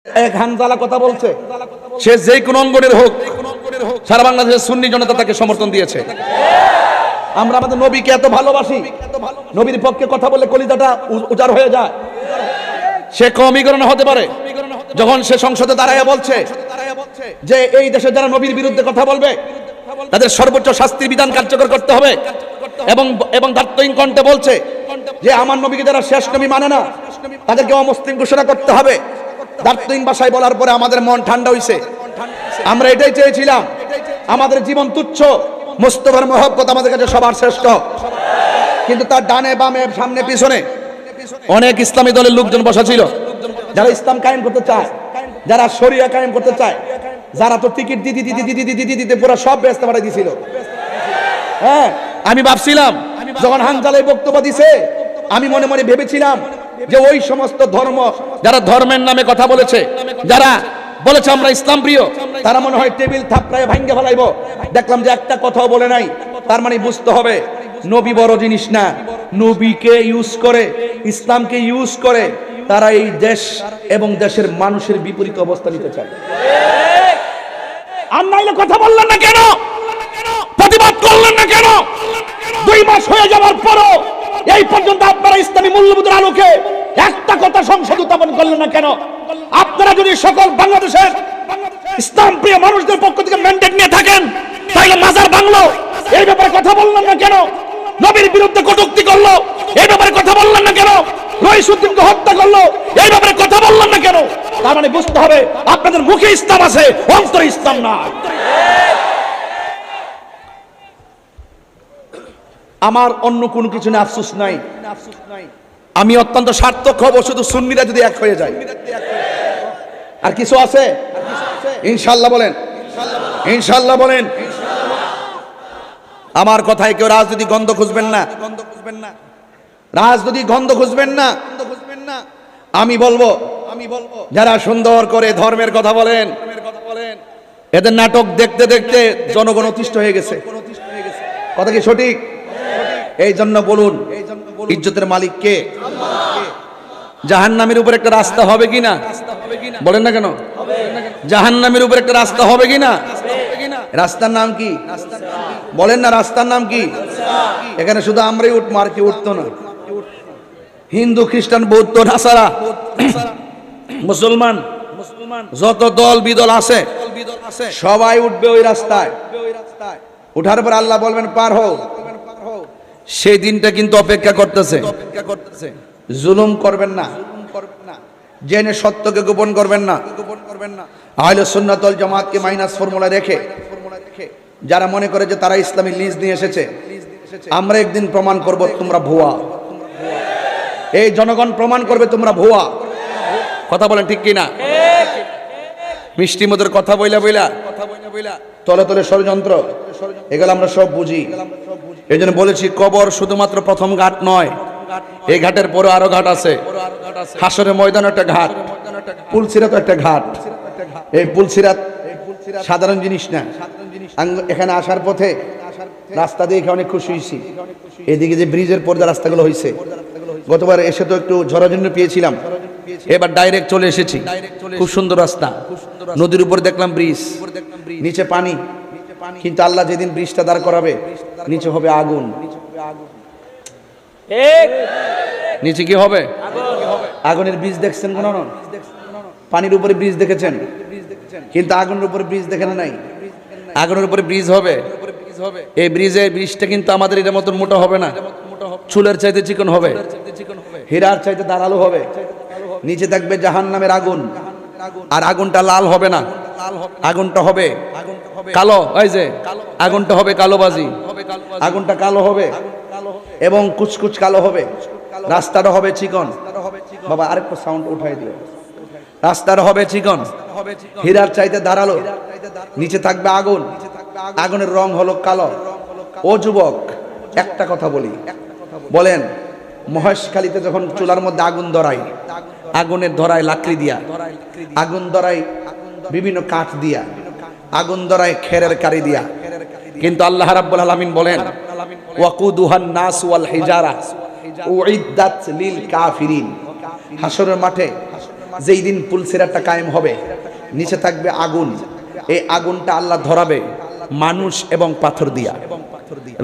এক হানজালা কথা বলছে, সে যে কোন অঙ্গনের হোক, সারা বাংলাদেশের সুন্নি জনতা তাকে সমর্থন দিয়েছে। আমরা আমাদের নবীকে এত ভালোবাসি, নবীর পক্ষে কথা বলে কলিজাটা উজাড় হয়ে যায়। সে কওমীকরণ হতে পারে যখন সে সংসদে দাঁড়ায় বলছে যে এই দেশে যারা নবীর বিরুদ্ধে কথা বলবে তাদের সর্বোচ্চ শাস্তির বিধান কার্যকর করতে হবে, এবং দার্থহীন কণ্ঠে বলছে যে আমার নবীকে যারা শেষ নবী মানে না তাদেরকে অমুসলিম ঘোষণা করতে হবে। দার্থহীন ভাষায় বলার পরে আমাদের মন ঠান্ডা হইছে। আমরা এটাই চেয়েছিলাম, আমাদের জীবন তুচ্ছ, মুস্তাফার মহব্বত আমাদের কাছে সবার শ্রেষ্ঠ। কিন্তু তার ডানে বামে সামনে পিছনে অনেক ইসলামী দলের লোকজন বসা ছিল, যারা ইসলাম কায়েম করতে চায়, যারা শরিয়া কায়েম করতে চায়, যারা তো টিকিট দিতে পুরো সব ব্যস্ত বাড়াই দিছিল। হ্যাঁ, আমি ভাবছিলাম যখন হানজালা বক্তব্য দিছে, আমি মনে মনে ভেবেছিলাম যে ওই সমস্ত ধর্ম যারা ধর্মের নামে কথা বলেছে, যারা বলেছে আমরা ইসলাম প্রিয়, তারা মনে হয় টেবিল থাপড়ায় ভাঙ্গে ফেলাইবো। দেখলাম যে একটা কথাও বলে নাই। তার মানে বুঝতে হবে নবী বড় জিনিস না, নবীকে ইউজ করে, ইসলামকে ইউজ করে তারা এই দেশ এবং দেশের মানুষের বিপরীত অবস্থা নিতে চায়। আর নাইলে কথা বললেন না কেন? প্রতিবাদ করলেন না কেন? 2 মাস হয়ে যাওয়ার পরও এই পর্যন্ত আপনারা ইসলামী মূল্যবোধের আলোকে একটা কথা সংসদ উত্থাপন করলেন না কেন? আপনারা যদি সকল বাংলাদেশের ইসলাম প্রিয় মানুষদের পক্ষ থেকে ম্যান্ডেট নিয়ে থাকেন, তাহলে মাজার ভাঙলো, এই ব্যাপারে কথা বললেন না কেন? নবীর বিরুদ্ধে কটূক্তি করলো, এই ব্যাপারে কথা বললেন না কেন? রইসুদ্দিনকে হত্যা করলো, এই ব্যাপারে কথা বললেন না কেন? তার মানে বুঝতে হবে আপনাদের মুখে ইসলাম আছে, অন্তরে ইসলাম নাই। আমার অন্য কোনো কিছু নিয়ে আফসোস নাই। আমি অত্যন্ত সার্থক হব শুধু সুন্নিরা যদি এক হয়ে যায়। আর কিছু আছে? ইনশাআল্লাহ বলেন, ইনশাআল্লাহ বলেন। আমার কথায় কেউ রাজনীতি গন্ধ খুঁজবেন না, রাজনীতি গন্ধ খুঁজবেন না। আমি বলবো যারা সুন্দর করে ধর্মের কথা বলেন, এদের নাটক দেখতে দেখতে জনগণ অতিষ্ঠ হয়ে গেছে। কথা কি সঠিক? এই জন্য বলুন, ইজ্জতের মালিক কে? জাহান্নামের উপর একটা রাস্তা হবে কিনা? বলেন না কেন? জাহান্নামের উপর একটা রাস্তা হবে কিনা? রাস্তার নাম কি? বলেন না, রাস্তার নাম কি? এখানে শুধু আমরাই উঠবো, আর কি উঠতো না? হিন্দু, খ্রিস্টান, বৌদ্ধ, নাসারা, মুসলমান, যত দল বিদল আছে সবাই উঠবে ওই রাস্তায়। উঠার পর আল্লাহ বলবেন পার হও। সেই দিনটা কিন্তু অপেক্ষা করতেছে। জুলুম করবেন না, জেনে সত্যকে গোপন করবেন না। আহলে সুন্নাত ওয়াল জামাতকে মাইনাস ফর্মুলা রেখে যারা মনে করে যে তারা ইসলামী লিজ নিয়ে এসেছে, আমরা একদিন প্রমাণ করব তোমরা ভুয়া। এই জনগণ প্রমাণ করবে তোমরা ভুয়া। কথা বলেন ঠিক কিনা? মিষ্টি মধুর কথা বইলা বইলা তলে তলে ষড়যন্ত্র, এগুলো আমরা সব বুঝি। এই জন্য বলেছি কবর শুধুমাত্র প্রথম ঘাট নয়, এই ঘাটের পরে আরো ঘাট আছে। হাসরের ময়দান একটা ঘাট, পুলসিরাত একটা ঘাট। এই পুলসিরাত সাধারণ জিনিস না। এখানে আসার পথে রাস্তা দেখে অনেক খুশি হয়েছি। এদিকে যে ব্রিজের পর্দা রাস্তাগুলো হয়েছে, গতবার এসে তো একটু ঝড়াঝন্য পেয়েছিলাম, এবার ডাইরেক্ট চলে এসেছি। খুব সুন্দর রাস্তা, নদীর উপর দেখলাম ব্রিজ, নিচে পানি। কিন্তু আল্লাহ যেদিন ব্রিজটা দাঁড় করাবে, নিচে হবে আগুন। নিচে কি হবে? আগুনের ব্রিজ দেখছেন কোন? পানির উপরে ব্রিজ দেখেছেন, কিন্তু আগুনের উপরে ব্রিজ দেখেন নাই। আগুনের উপরে ব্রিজ হবে। এই ব্রিজটা কিন্তু আমাদের এর মতন মোটা হবে না, চুলের চাইতে চিকন হবে, হীরার চাইতে ধারালো হবে। নিচে থাকবে জাহান্নামের আগুন, আর আগুনটা লাল হবে না, আগুনটা হবে কালো। এই যে আগুনটা হবে কালোবাজি, আগুনটা কালো হবে এবং কুচকুচ কালো হবে। রাস্তাটা হবে চিকন। বাবা আরেকটা সাউন্ড উঠাই দিও। রাস্তাটা হবে চিকন, হীরার চাইতে ধারালো, নিচে থাকবে আগুন, আগুনের রং হলো কালো। ও যুবক, একটা কথা বলি, বলেন মহেশখালীতে যখন চুলার মধ্যে আগুন ধরায়, আগুনের ধরায় লাকড়ি দিয়া, আগুন ধরায় বিভিন্ন কাঠ দিয়া, আগুন ধরায় খেরের কারি দিয়া, কিন্তু আল্লাহ রাব্বুল আলামিন বলেন ওয়াকুদুহান নাস ওয়াল হিজারা উইদ্দাত লিল কাফিরিন। হাসরের মাঠে যেই দিন পুলসিরাতটা কায়েম হবে, নিচে থাকবে আগুন, এই আগুনটা আল্লাহ ধরাবে মানুষ এবং পাথর দিয়া।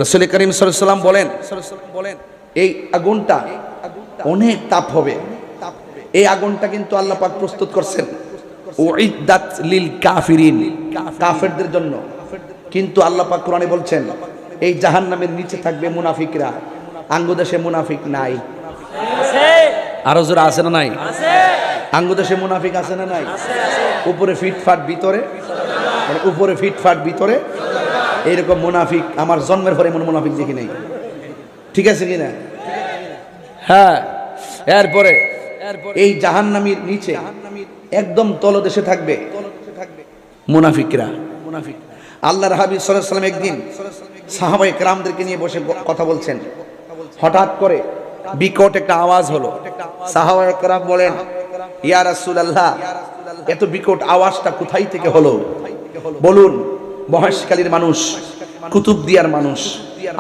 রাসূল করিম সাল্লাল্লাহু আলাইহি ওয়াসাল্লাম বলেন এই আগুনটা অনেক তাপ হবে। এই আগুনটা কিন্তু আল্লাহ পাক প্রস্তুত করছেন উইদ্দাত লিল কাফিরিন, কাফেরদের জন্য। কিন্তু আল্লাহ পাক কোরআনে বলছেন এই জাহান্নামের নিচে থাকবে মুনাফিকরা। আঙ্গুদেশে মুনাফিক নাই? আরো জোরে আছে না নাই? আঙ্গুদেশে মুনাফিক আছে না নাই? উপরে ফিটফাট ভিতরে, মানে উপরে ফিটফাট ভিতরে এইরকম মুনাফিক আমার জন্মের পরে এমন মুনাফিক দেখি নাই। ঠিক আছে কিনা? হ্যাঁ। এরপরে এই জাহান্নামীর নিচে একদম তলদেশে থাকবে মুনাফিকরা। আল্লাহর হাবিব সাল্লাল্লাহু আলাইহি ওয়াসাল্লাম একদিন সাহাবায়ে কেরামদেরকে নিয়ে বসে কথা বলছেন। হঠাৎ করে বিকট একটা আওয়াজ হলো। সাহাবায়ে কেরাম বলেন, ইয়া রাসূলুল্লাহ, এত বিকট আওয়াজটা কোথায় থেকে হলো? বলুন, মহেশখালীর মানুষ, কুতুবদিয়ার মানুষ,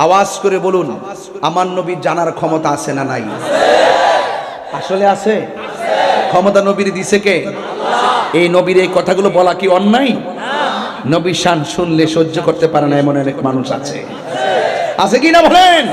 আওয়াজ করে বলুন, আমার নবী জানার ক্ষমতা আছে না নাই? আসলে আছে। ক্ষমতা নবীর দিছে কে? এই নবীর এই কথাগুলো বলা কি অন্যায়? নবীর শান শুনলে সহ্য করতে পারে না এমন অনেক মানুষ আছে, আছে কি না বলেন?